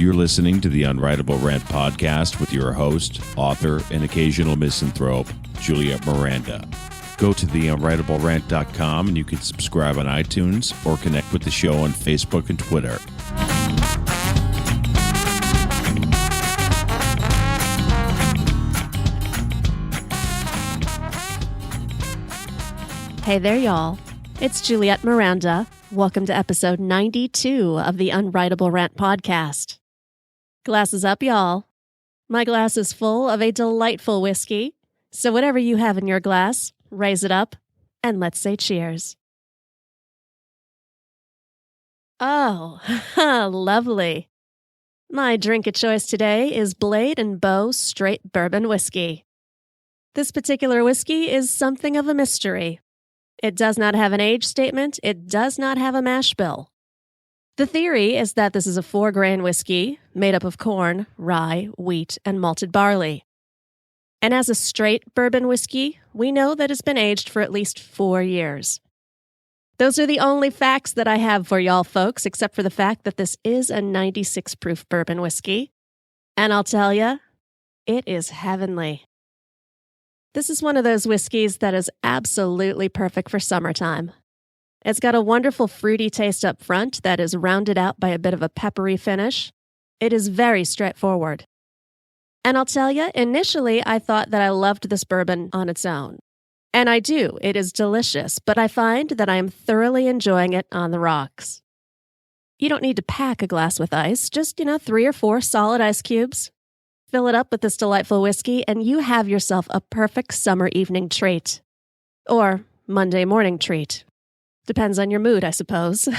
You're listening to the Unwritable Rant podcast with your host, author, and occasional misanthrope, Juliette Miranda. Go to theunwritablerant.com and you can subscribe on iTunes or connect with the show on Facebook and Twitter. Hey there, y'all. It's Juliette Miranda. Welcome to episode 92 of the Unwritable Rant podcast. Glasses up, y'all. My glass is full of a delightful whiskey, so whatever you have in your glass, raise it up, and let's say cheers. Oh, lovely. My drink of choice today is Blade & Bow Straight Bourbon Whiskey. This particular whiskey is something of a mystery. It does not have an age statement. It does not have a mash bill. The theory is that this is a 4-grain whiskey made up of corn, rye, wheat, and malted barley. And as a straight bourbon whiskey, we know that it's been aged for at least 4 years. Those are the only facts that I have for y'all folks, except for the fact that this is a 96 proof bourbon whiskey. And I'll tell ya, it is heavenly. This is one of those whiskeys that is absolutely perfect for summertime. It's got a wonderful fruity taste up front that is rounded out by a bit of a peppery finish. It is very straightforward. And I'll tell you, initially I thought that I loved this bourbon on its own. And I do, it is delicious, but I find that I am thoroughly enjoying it on the rocks. You don't need to pack a glass with ice, just, 3 or 4 solid ice cubes. Fill it up with this delightful whiskey and you have yourself a perfect summer evening treat. Or Monday morning treat. Depends on your mood, I suppose.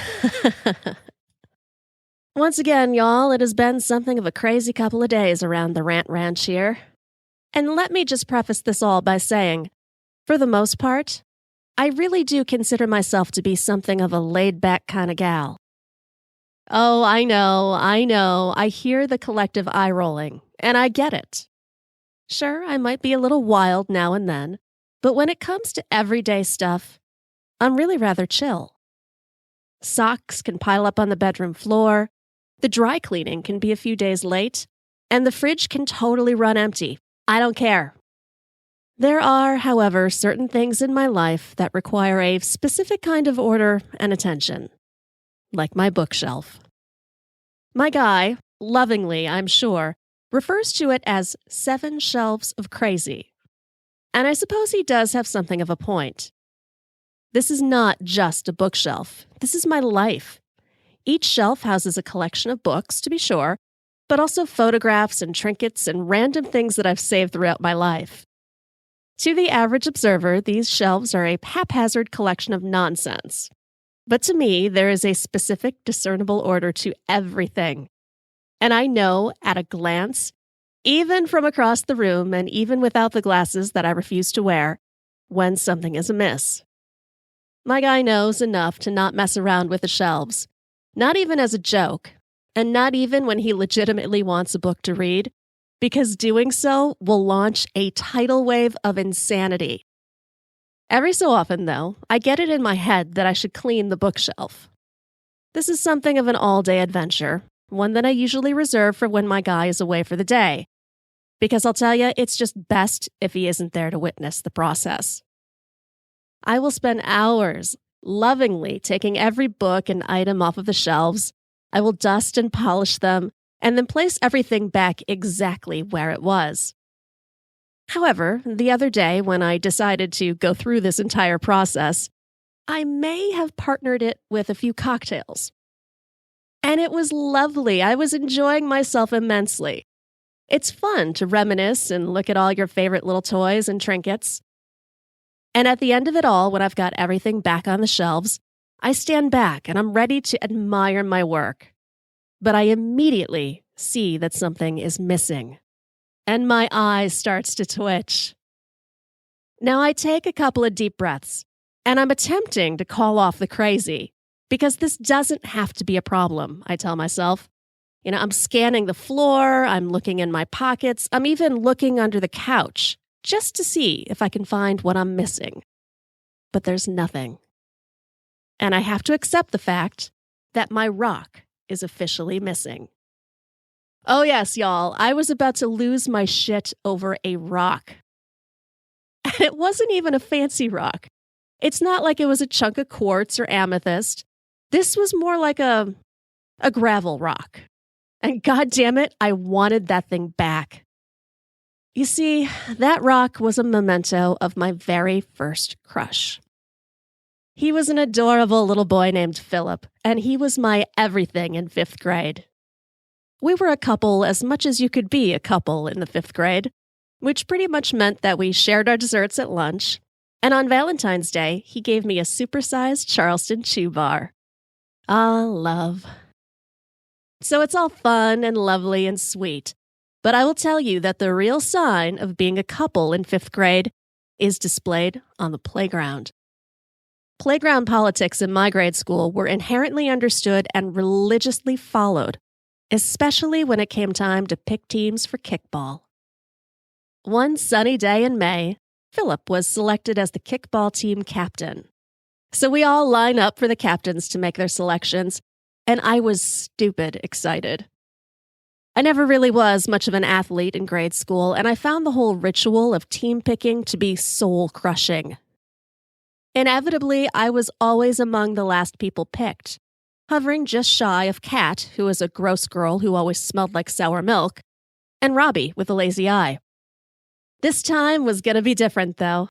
Once again, y'all, it has been something of a crazy couple of days around the Rant Ranch here. And let me just preface this all by saying, for the most part, I really do consider myself to be something of a laid-back kind of gal. Oh, I know, I hear the collective eye rolling, and I get it. Sure, I might be a little wild now and then, but when it comes to everyday stuff, I'm really rather chill. Socks can pile up on the bedroom floor, the dry cleaning can be a few days late, and the fridge can totally run empty. I don't care. There are, however, certain things in my life that require a specific kind of order and attention, like my bookshelf. My guy, lovingly, I'm sure, refers to it as 7 shelves of crazy. And I suppose he does have something of a point. This is not just a bookshelf. This is my life. Each shelf houses a collection of books, to be sure, but also photographs and trinkets and random things that I've saved throughout my life. To the average observer, these shelves are a haphazard collection of nonsense. But to me, there is a specific, discernible order to everything. And I know at a glance, even from across the room and even without the glasses that I refuse to wear, when something is amiss. My guy knows enough to not mess around with the shelves, not even as a joke, and not even when he legitimately wants a book to read, because doing so will launch a tidal wave of insanity. Every so often, though, I get it in my head that I should clean the bookshelf. This is something of an all-day adventure, one that I usually reserve for when my guy is away for the day, because I'll tell you, it's just best if he isn't there to witness the process. I will spend hours lovingly taking every book and item off of the shelves. I will dust and polish them, and then place everything back exactly where it was. However, the other day when I decided to go through this entire process, I may have partnered it with a few cocktails. And it was lovely. I was enjoying myself immensely. It's fun to reminisce and look at all your favorite little toys and trinkets. And at the end of it all, when I've got everything back on the shelves, I stand back and I'm ready to admire my work. But I immediately see that something is missing. And my eye starts to twitch. Now I take a couple of deep breaths, and I'm attempting to call off the crazy, because this doesn't have to be a problem, I tell myself. I'm scanning the floor, I'm looking in my pockets, I'm even looking under the couch, just to see if I can find what I'm missing. But there's nothing. And I have to accept the fact that my rock is officially missing. Oh, yes, y'all. I was about to lose my shit over a rock. And it wasn't even a fancy rock. It's not like it was a chunk of quartz or amethyst. This was more like a gravel rock. And God damn it, I wanted that thing back. You see, that rock was a memento of my very first crush. He was an adorable little boy named Philip, and he was my everything in 5th grade. We were a couple as much as you could be a couple in the 5th grade, which pretty much meant that we shared our desserts at lunch, and on Valentine's Day, he gave me a supersized Charleston Chew Bar. Ah, love. So it's all fun and lovely and sweet, but I will tell you that the real sign of being a couple in 5th grade is displayed on the playground. Playground politics in my grade school were inherently understood and religiously followed, especially when it came time to pick teams for kickball. One sunny day in May, Philip was selected as the kickball team captain. So we all line up for the captains to make their selections, and I was stupid excited. I never really was much of an athlete in grade school, and I found the whole ritual of team picking to be soul-crushing. Inevitably, I was always among the last people picked, hovering just shy of Kat, who was a gross girl who always smelled like sour milk, and Robbie with a lazy eye. This time was going to be different, though.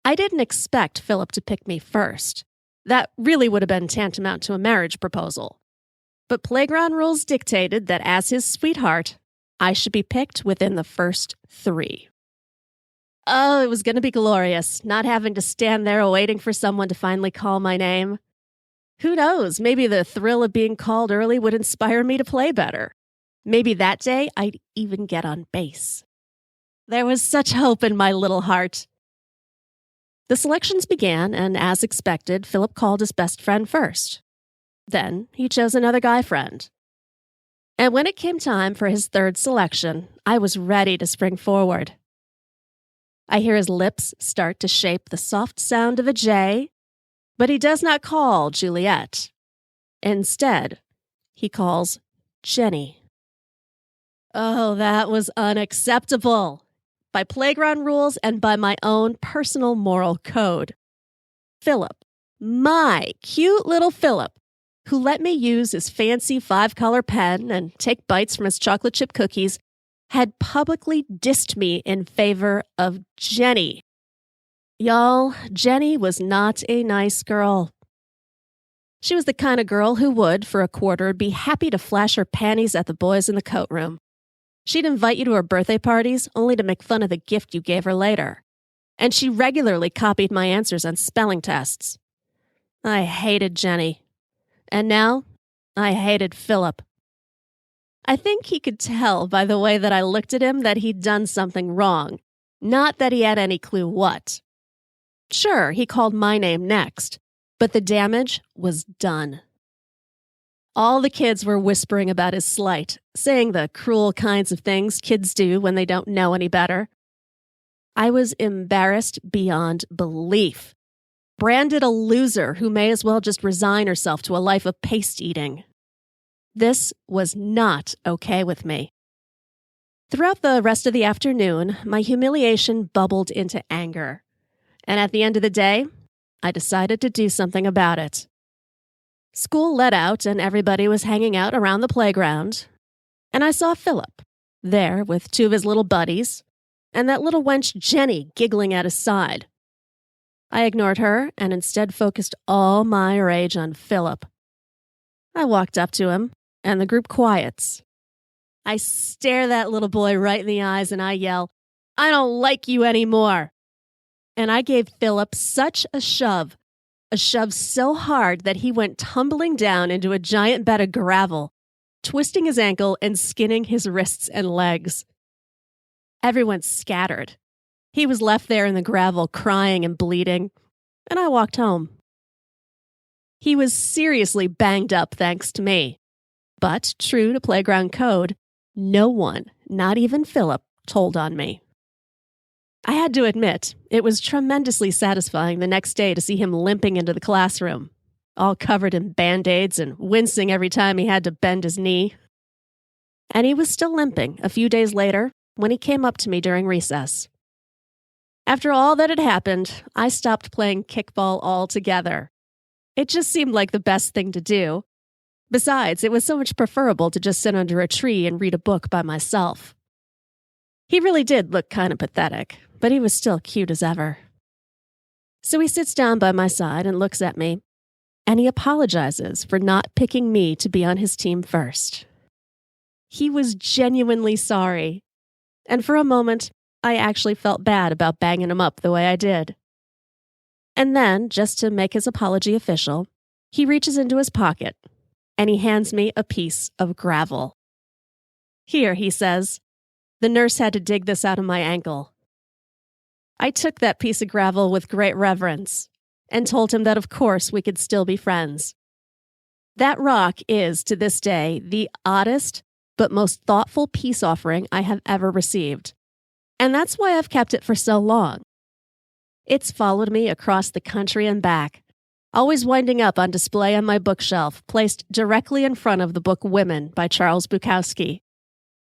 I didn't expect Philip to pick me first. That really would have been tantamount to a marriage proposal. But playground rules dictated that as his sweetheart, I should be picked within the first 3. Oh, it was going to be glorious, not having to stand there waiting for someone to finally call my name. Who knows, maybe the thrill of being called early would inspire me to play better. Maybe that day I'd even get on base. There was such hope in my little heart. The selections began, and as expected, Philip called his best friend first. Then he chose another guy friend. And when it came time for his 3rd selection, I was ready to spring forward. I hear his lips start to shape the soft sound of a J, but he does not call Juliette. Instead, he calls Jenny. Oh, that was unacceptable. By playground rules and by my own personal moral code. Philip, my cute little Philip, who let me use his fancy 5-color pen and take bites from his chocolate chip cookies, had publicly dissed me in favor of Jenny. Y'all, Jenny was not a nice girl. She was the kind of girl who would, for a quarter, be happy to flash her panties at the boys in the coat room. She'd invite you to her birthday parties, only to make fun of the gift you gave her later. And she regularly copied my answers on spelling tests. I hated Jenny. And now, I hated Philip. I think he could tell by the way that I looked at him that he'd done something wrong, not that he had any clue what. Sure, he called my name next, but the damage was done. All the kids were whispering about his slight, saying the cruel kinds of things kids do when they don't know any better. I was embarrassed beyond belief, branded a loser who may as well just resign herself to a life of paste eating. This was not okay with me. Throughout the rest of the afternoon, my humiliation bubbled into anger. And at the end of the day, I decided to do something about it. School let out and everybody was hanging out around the playground. And I saw Philip, there with 2 of his little buddies, and that little wench Jenny giggling at his side. I ignored her and instead focused all my rage on Philip. I walked up to him, and the group quiets. I stare that little boy right in the eyes and I yell, "I don't like you anymore." And I gave Philip such a shove so hard that he went tumbling down into a giant bed of gravel, twisting his ankle and skinning his wrists and legs. Everyone scattered. He was left there in the gravel crying and bleeding, and I walked home. He was seriously banged up thanks to me. But, true to playground code, no one, not even Philip, told on me. I had to admit, it was tremendously satisfying the next day to see him limping into the classroom, all covered in Band-Aids and wincing every time he had to bend his knee. and he was still limping a few days later when he came up to me during recess. After all that had happened, I stopped playing kickball altogether. It just seemed like the best thing to do. Besides, it was so much preferable to just sit under a tree and read a book by myself. He really did look kind of pathetic, but he was still cute as ever. So he sits down by my side and looks at me, and he apologizes for not picking me to be on his team first. He was genuinely sorry, and for a moment, I actually felt bad about banging him up the way I did. And then, just to make his apology official, he reaches into his pocket, and he hands me a piece of gravel. "Here," he says. "The nurse had to dig this out of my ankle." I took that piece of gravel with great reverence and told him that of course we could still be friends. That rock is, to this day, the oddest but most thoughtful peace offering I have ever received. And that's why I've kept it for so long. It's followed me across the country and back, always winding up on display on my bookshelf, placed directly in front of the book Women by Charles Bukowski.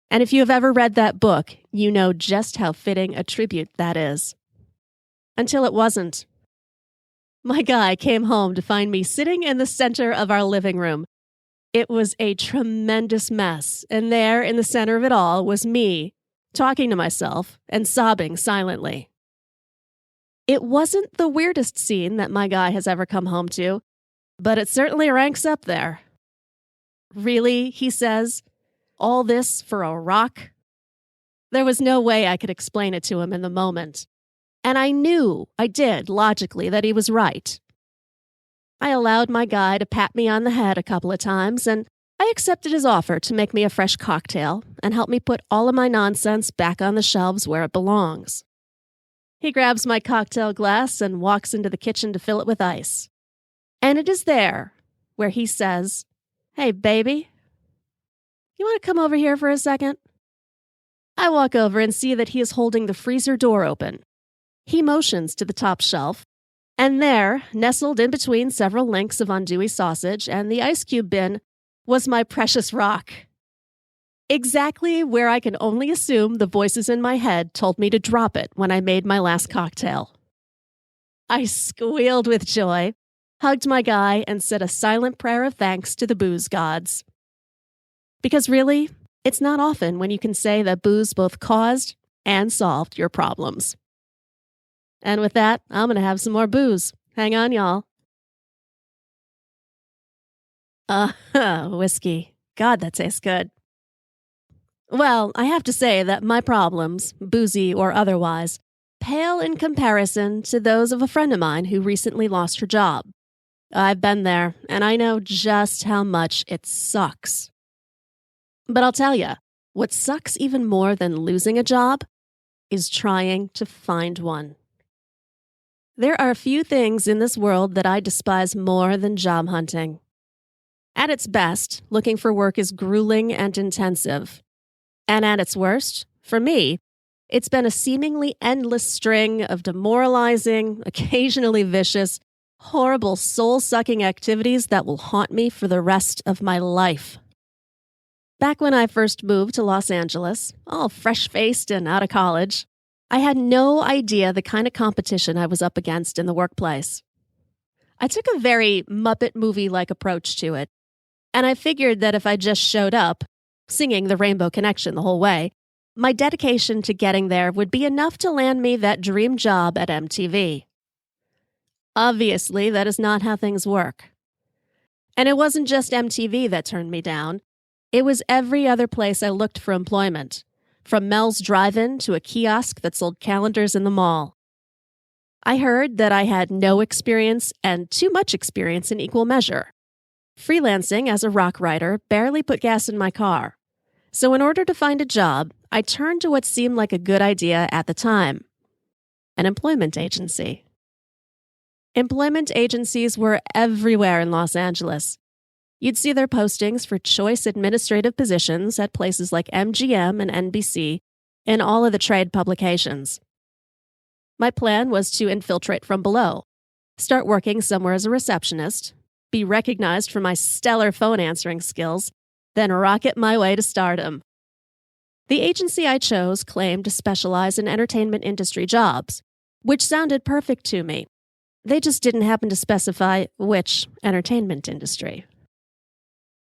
And if you have ever read that book, you know just how fitting a tribute that is. Until it wasn't. My guy came home to find me sitting in the center of our living room. It was a tremendous mess, and there in the center of it all was me, talking to myself and sobbing silently. It wasn't the weirdest scene that my guy has ever come home to, but it certainly ranks up there. "Really?" he says. "All this for a rock?" There was no way I could explain it to him in the moment, and I knew I did logically that he was right. I allowed my guy to pat me on the head a couple of times, and I accepted his offer to make me a fresh cocktail and help me put all of my nonsense back on the shelves where it belongs. He grabs my cocktail glass and walks into the kitchen to fill it with ice. And it is there where he says, "Hey, baby, you want to come over here for a second?" I walk over and see that he is holding the freezer door open. He motions to the top shelf, and there, nestled in between several links of andouille sausage and the ice cube bin, was my precious rock. Exactly where I can only assume the voices in my head told me to drop it when I made my last cocktail. I squealed with joy, hugged my guy, and said a silent prayer of thanks to the booze gods. Because really, it's not often when you can say that booze both caused and solved your problems. And with that, I'm going to have some more booze. Hang on, y'all. Whiskey. God, that tastes good. Well, I have to say that my problems, boozy or otherwise, pale in comparison to those of a friend of mine who recently lost her job. I've been there, and I know just how much it sucks. But I'll tell you, what sucks even more than losing a job is trying to find one. There are few things in this world that I despise more than job hunting. At its best, looking for work is grueling and intensive. And at its worst, for me, it's been a seemingly endless string of demoralizing, occasionally vicious, horrible soul-sucking activities that will haunt me for the rest of my life. Back when I first moved to Los Angeles, all fresh-faced and out of college, I had no idea the kind of competition I was up against in the workplace. I took a very Muppet movie-like approach to it, and I figured that if I just showed up, singing the Rainbow Connection the whole way, my dedication to getting there would be enough to land me that dream job at MTV. Obviously, that is not how things work. And it wasn't just MTV that turned me down. It was every other place I looked for employment, from Mel's Drive-In to a kiosk that sold calendars in the mall. I heard that I had no experience and too much experience in equal measure. Freelancing as a rock writer barely put gas in my car. So in order to find a job, I turned to what seemed like a good idea at the time: an employment agency. Employment agencies were everywhere in Los Angeles. You'd see their postings for choice administrative positions at places like MGM and NBC and all of the trade publications. My plan was to infiltrate from below, start working somewhere as a receptionist, be recognized for my stellar phone answering skills, then rocket my way to stardom. The agency I chose claimed to specialize in entertainment industry jobs, which sounded perfect to me. They just didn't happen to specify which entertainment industry.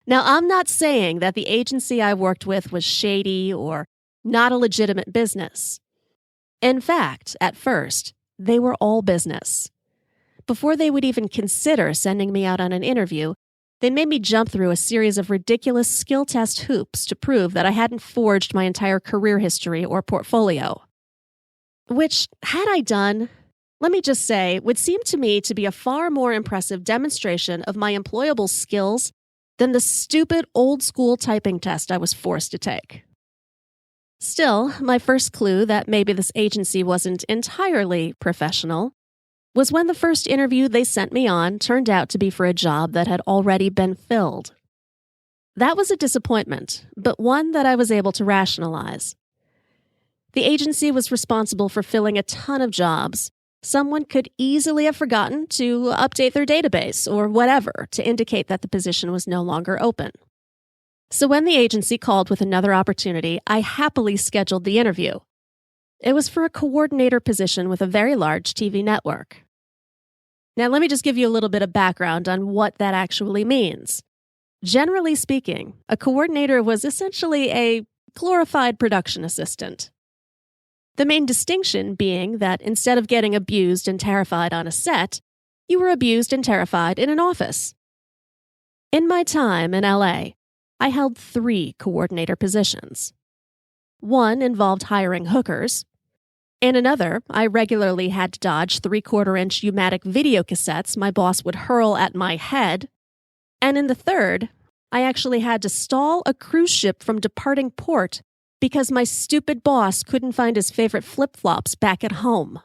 Now, I'm not saying that the agency I worked with was shady or not a legitimate business. In fact, at first, they were all business. Before they would even consider sending me out on an interview, they made me jump through a series of ridiculous skill test hoops to prove that I hadn't forged my entire career history or portfolio. Which, had I done, let me just say, would seem to me to be a far more impressive demonstration of my employable skills than the stupid old-school typing test I was forced to take. Still, my first clue that maybe this agency wasn't entirely professional was when the first interview they sent me on turned out to be for a job that had already been filled. That was a disappointment, but one that I was able to rationalize. The agency was responsible for filling a ton of jobs. Someone could easily have forgotten to update their database or whatever to indicate that the position was no longer open. So when the agency called with another opportunity, I happily scheduled the interview. It was for a coordinator position with a very large TV network. Now, let me just give you a little bit of background on what that actually means. Generally speaking, a coordinator was essentially a glorified production assistant. The main distinction being that instead of getting abused and terrified on a set, you were abused and terrified in an office. In my time in LA, I held 3 coordinator positions. One involved hiring hookers. In another, I regularly had to dodge 3/4-inch U-matic video cassettes my boss would hurl at my head. And in the third, I actually had to stall a cruise ship from departing port because my stupid boss couldn't find his favorite flip-flops back at home.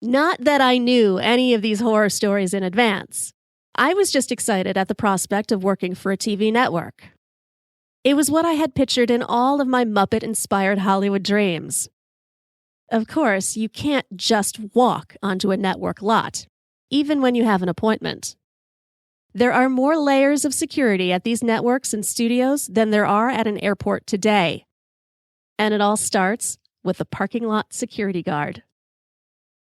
Not that I knew any of these horror stories in advance. I was just excited at the prospect of working for a TV network. It was what I had pictured in all of my Muppet-inspired Hollywood dreams. Of course, you can't just walk onto a network lot, even when you have an appointment. There are more layers of security at these networks and studios than there are at an airport today. And it all starts with the parking lot security guard.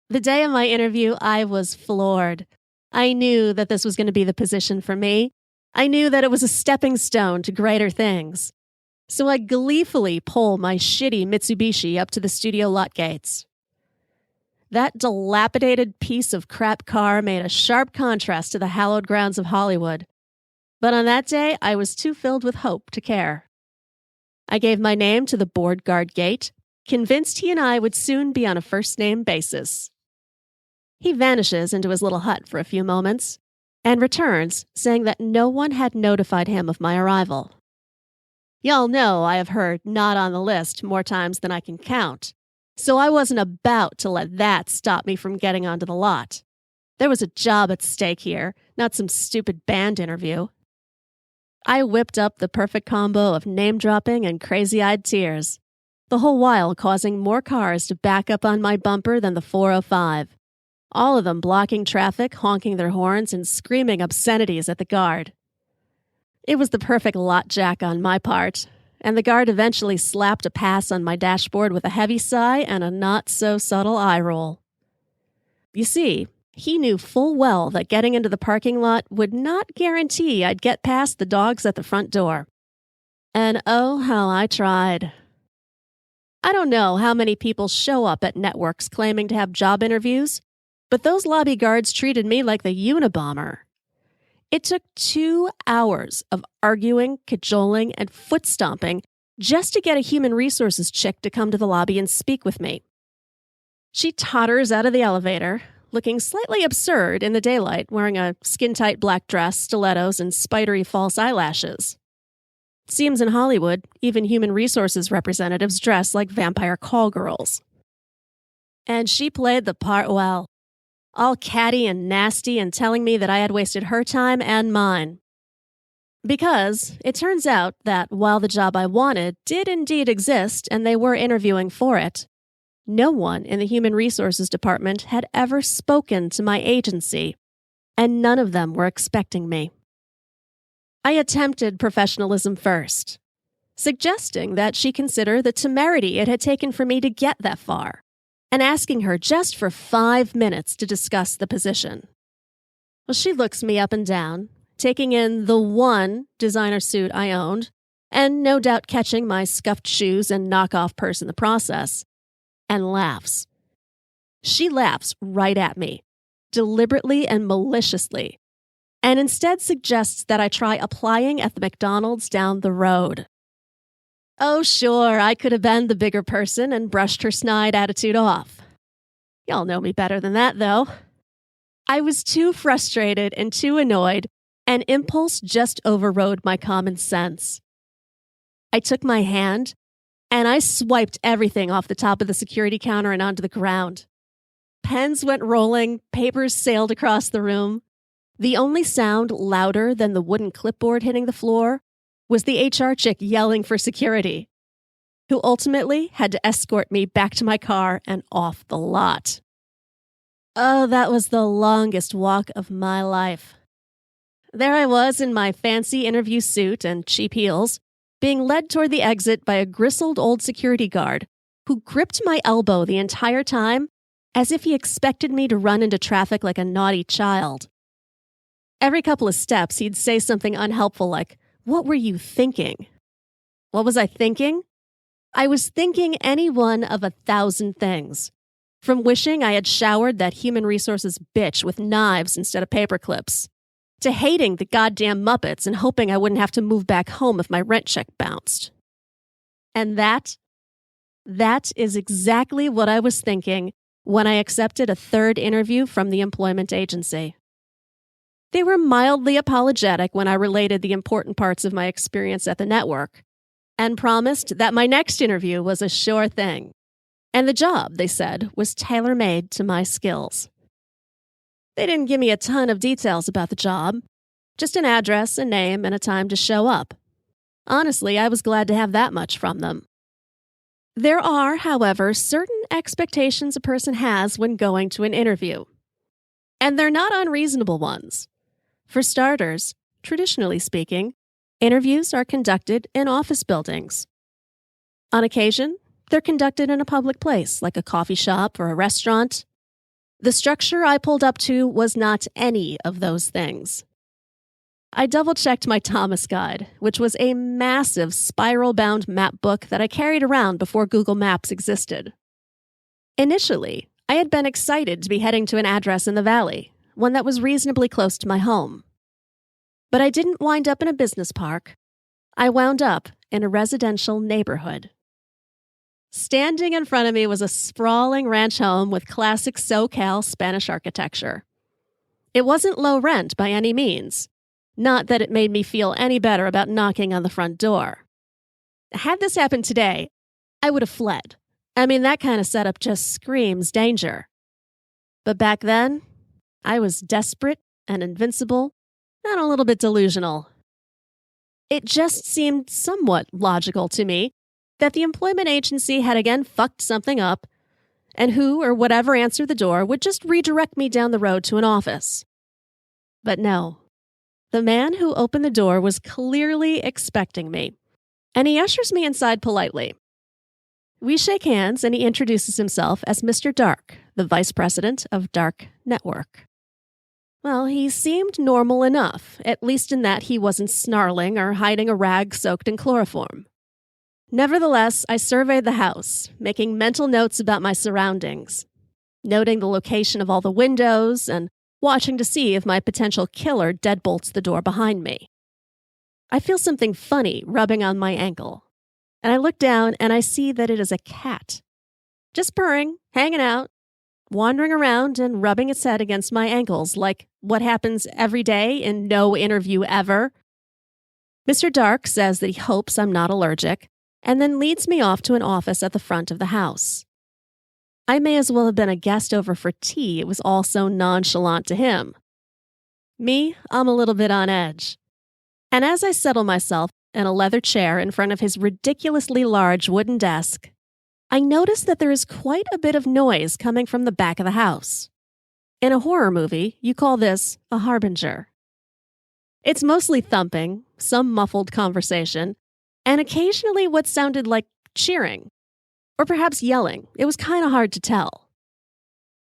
The day of my interview, I was floored. I knew that this was going to be the position for me. I knew that it was a stepping stone to greater things. So I gleefully pull my shitty Mitsubishi up to the studio lot gates. That dilapidated piece of crap car made a sharp contrast to the hallowed grounds of Hollywood. But on that day, I was too filled with hope to care. I gave my name to the board guard gate, convinced he and I would soon be on a first-name basis. He vanishes into his little hut for a few moments and returns, saying that no one had notified him of my arrival. Y'all know I have heard "not on the list" more times than I can count, so I wasn't about to let that stop me from getting onto the lot. There was a job at stake here, not some stupid band interview. I whipped up the perfect combo of name-dropping and crazy-eyed tears, the whole while causing more cars to back up on my bumper than the 405. All of them blocking traffic, honking their horns, and screaming obscenities at the guard. It was the perfect lot jack on my part, and the guard eventually slapped a pass on my dashboard with a heavy sigh and a not-so-subtle eye roll. You see, he knew full well that getting into the parking lot would not guarantee I'd get past the dogs at the front door. And oh, how I tried. I don't know how many people show up at networks claiming to have job interviews, but those lobby guards treated me like the Unabomber. It took 2 hours of arguing, cajoling, and foot-stomping just to get a human resources chick to come to the lobby and speak with me. She totters out of the elevator, looking slightly absurd in the daylight, wearing a skin-tight black dress, stilettos, and spidery false eyelashes. It seems in Hollywood, even human resources representatives dress like vampire call girls. And she played the part well. All catty and nasty and telling me that I had wasted her time and mine. Because it turns out that while the job I wanted did indeed exist and they were interviewing for it, no one in the Human Resources Department had ever spoken to my agency, and none of them were expecting me. I attempted professionalism first. suggesting that she consider the temerity it had taken for me to get that far, and asking her just for 5 minutes to discuss the position. Well, she looks me up and down, taking in the one designer suit I owned, and no doubt catching my scuffed shoes and knockoff purse in the process, and laughs. She laughs right at me, deliberately and maliciously, and instead suggests that I try applying at the McDonald's down the road. Oh, sure, I could have been the bigger person and brushed her snide attitude off. Y'all know me better than that, though. I was too frustrated and too annoyed, and impulse just overrode my common sense. I took my hand, and I swiped everything off the top of the security counter and onto the ground. Pens went rolling, papers sailed across the room. The only sound louder than the wooden clipboard hitting the floor was the HR chick yelling for security, who ultimately had to escort me back to my car and off the lot. Oh, that was the longest walk of my life. There I was in my fancy interview suit and cheap heels, being led toward the exit by a grizzled old security guard who gripped my elbow the entire time as if he expected me to run into traffic like a naughty child. Every couple of steps, he'd say something unhelpful like, "What were you thinking?" What was I thinking? I was thinking any one of 1,000 things. From wishing I had showered that human resources bitch with knives instead of paper clips, to hating the goddamn Muppets and hoping I wouldn't have to move back home if my rent check bounced. And that is exactly what I was thinking when I accepted a third interview from the employment agency. They were mildly apologetic when I related the important parts of my experience at the network, and promised that my next interview was a sure thing. And the job, they said, was tailor-made to my skills. They didn't give me a ton of details about the job, just an address, a name, and a time to show up. Honestly, I was glad to have that much from them. There are, however, certain expectations a person has when going to an interview. And they're not unreasonable ones. For starters, traditionally speaking, interviews are conducted in office buildings. On occasion, they're conducted in a public place, like a coffee shop or a restaurant. The structure I pulled up to was not any of those things. I double-checked my Thomas Guide, which was a massive spiral-bound map book that I carried around before Google Maps existed. Initially, I had been excited to be heading to an address in the valley, one that was reasonably close to my home. But I didn't wind up in a business park. I wound up in a residential neighborhood. Standing in front of me was a sprawling ranch home with classic SoCal Spanish architecture. It wasn't low rent by any means, not that it made me feel any better about knocking on the front door. Had this happened today, I would have fled. I mean, that kind of setup just screams danger. But back then, I was desperate and invincible and a little bit delusional. It just seemed somewhat logical to me that the employment agency had again fucked something up, and who or whatever answered the door would just redirect me down the road to an office. But no, the man who opened the door was clearly expecting me, and he ushers me inside politely. We shake hands, and he introduces himself as Mr. Dark, the vice president of Dark Network. Well, he seemed normal enough, at least in that he wasn't snarling or hiding a rag soaked in chloroform. Nevertheless, I surveyed the house, making mental notes about my surroundings, noting the location of all the windows and watching to see if my potential killer deadbolts the door behind me. I feel something funny rubbing on my ankle, and I look down and I see that it is a cat. Just purring, hanging out, wandering around and rubbing its head against my ankles like what happens every day in no interview ever. Mr. Dark says that he hopes I'm not allergic, and then leads me off to an office at the front of the house. I may as well have been a guest over for tea. It was all so nonchalant to him. Me, I'm a little bit on edge. And as I settle myself in a leather chair in front of his ridiculously large wooden desk, I notice that there is quite a bit of noise coming from the back of the house. In a horror movie, you call this a harbinger. It's mostly thumping, some muffled conversation, and occasionally what sounded like cheering, or perhaps yelling. It was kind of hard to tell.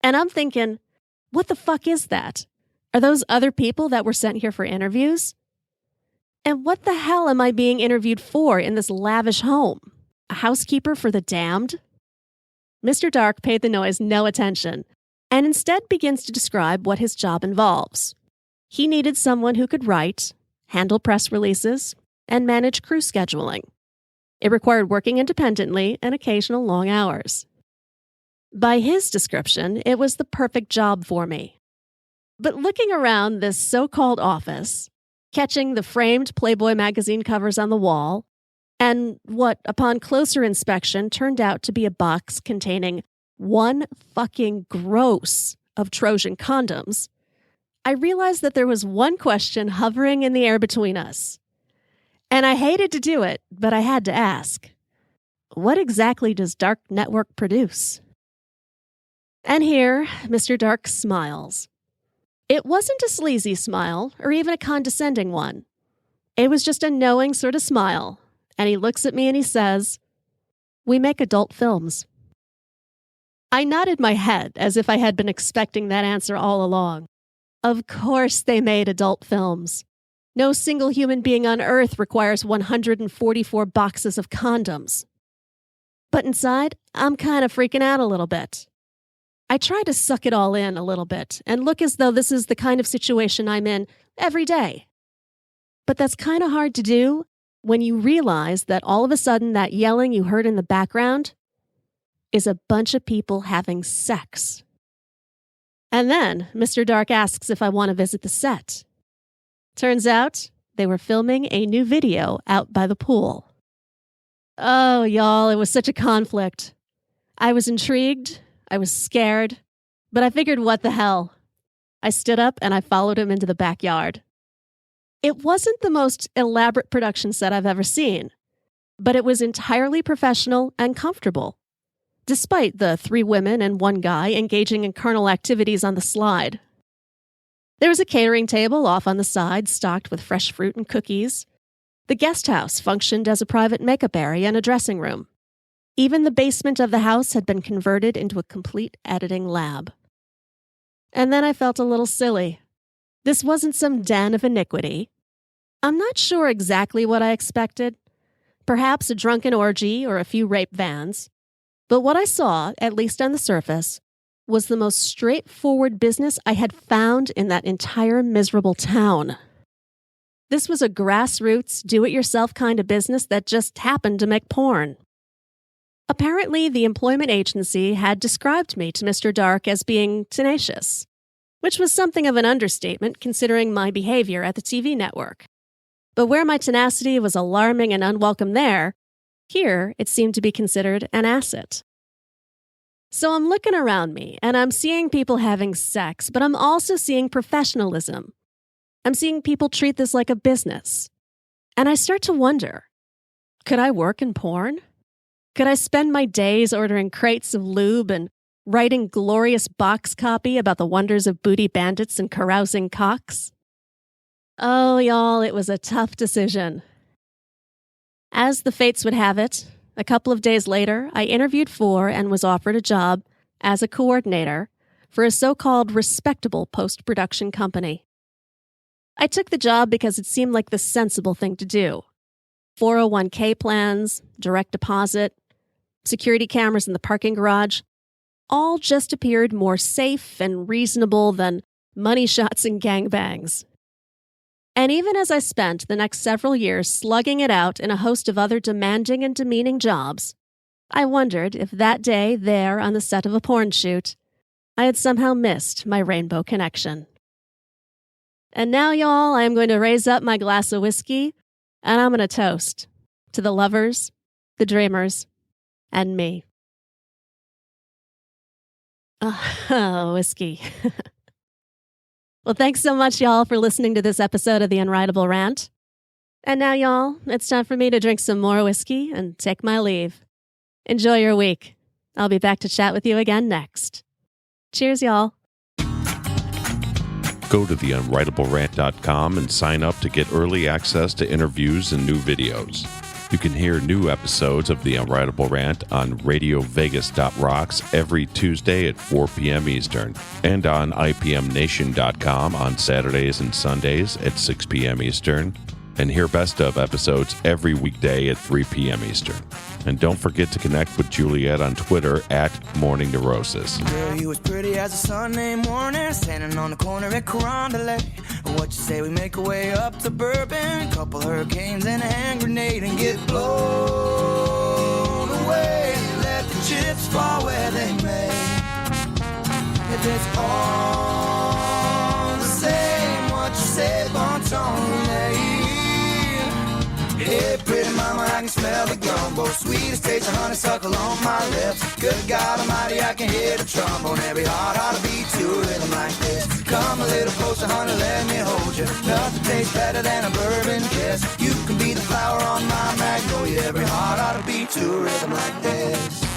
And I'm thinking, what the fuck is that? Are those other people that were sent here for interviews? And what the hell am I being interviewed for in this lavish home? A housekeeper for the damned? Mr. Dark paid the noise no attention, and instead begins to describe what his job involves. He needed someone who could write, handle press releases, and manage crew scheduling. It required working independently and occasional long hours. By his description, it was the perfect job for me. But looking around this so-called office, catching the framed Playboy magazine covers on the wall, and what, upon closer inspection, turned out to be a box containing one fucking gross of Trojan condoms, I realized that there was one question hovering in the air between us. And I hated to do it, but I had to ask. What exactly does Dark Network produce? And here, Mr. Dark smiles. It wasn't a sleazy smile, or even a condescending one. It was just a knowing sort of smile, and he looks at me and he says, "We make adult films." I nodded my head as if I had been expecting that answer all along. Of course they made adult films. No single human being on Earth requires 144 boxes of condoms. But inside, I'm kind of freaking out a little bit. I try to suck it all in a little bit and look as though this is the kind of situation I'm in every day. But that's kind of hard to do when you realize that all of a sudden that yelling you heard in the background is a bunch of people having sex. And then Mr. Dark asks if I want to visit the set. Turns out they were filming a new video out by the pool. Oh, y'all, it was such a conflict. I was intrigued. I was scared, but I figured, what the hell? I stood up and I followed him into the backyard. It wasn't the most elaborate production set I've ever seen, but it was entirely professional and comfortable, despite the 3 women and 1 guy engaging in carnal activities on the slide. There was a catering table off on the side stocked with fresh fruit and cookies. The guest house functioned as a private makeup area and a dressing room. Even the basement of the house had been converted into a complete editing lab. And then I felt a little silly. This wasn't some den of iniquity. I'm not sure exactly what I expected. Perhaps a drunken orgy or a few rape vans. But what I saw, at least on the surface, was the most straightforward business I had found in that entire miserable town. This was a grassroots, do-it-yourself kind of business that just happened to make porn. Apparently, the employment agency had described me to Mr. Dark as being tenacious, which was something of an understatement considering my behavior at the TV network. But where my tenacity was alarming and unwelcome there, here it seemed to be considered an asset. So I'm looking around me, and I'm seeing people having sex, but I'm also seeing professionalism. I'm seeing people treat this like a business. And I start to wonder, could I work in porn? Could I spend my days ordering crates of lube and writing glorious box copy about the wonders of booty bandits and carousing cocks? Oh, y'all, it was a tough decision. As the fates would have it, a couple of days later, I interviewed for and was offered a job as a coordinator for a so-called respectable post-production company. I took the job because it seemed like the sensible thing to do. 401k plans, direct deposit, security cameras in the parking garage, all just appeared more safe and reasonable than money shots and gangbangs. And even as I spent the next several years slugging it out in a host of other demanding and demeaning jobs, I wondered if that day there on the set of a porn shoot, I had somehow missed my rainbow connection. And now, y'all, I am going to raise up my glass of whiskey, and I'm going to toast to the lovers, the dreamers, and me. Oh, whiskey. Well, thanks so much, y'all, for listening to this episode of The Unwritable Rant. And now, y'all, it's time for me to drink some more whiskey and take my leave. Enjoy your week. I'll be back to chat with you again next. Cheers, y'all. Go to theunwritablерant.com and sign up to get early access to interviews and new videos. You can hear new episodes of The Unwritable Rant on radiovegas.rocks every Tuesday at 4 p.m. Eastern and on IPMNation.com on Saturdays and Sundays at 6 p.m. Eastern, and hear best of episodes every weekday at 3 p.m. Eastern. And don't forget to connect with Juliette on Twitter at Morning Neurosis. Girl, you was pretty as a Sunday morning, standing on the corner at Carondelet. What you say we make our way up to Bourbon, a couple hurricanes and a hand grenade, and get blown away. Let the chips fall where they may. If it's all the same, what you say, bon ton, hey, pretty mama, I can smell the gumbo. Sweet as taste of honeysuckle on my lips. Good God Almighty, I can hear the trombone. Every heart ought to beat to a rhythm like this. Come a little closer, honey, let me hold you. Nothing tastes better than a bourbon kiss. You can be the flower on my magnolia. Every heart ought to beat to a rhythm like this.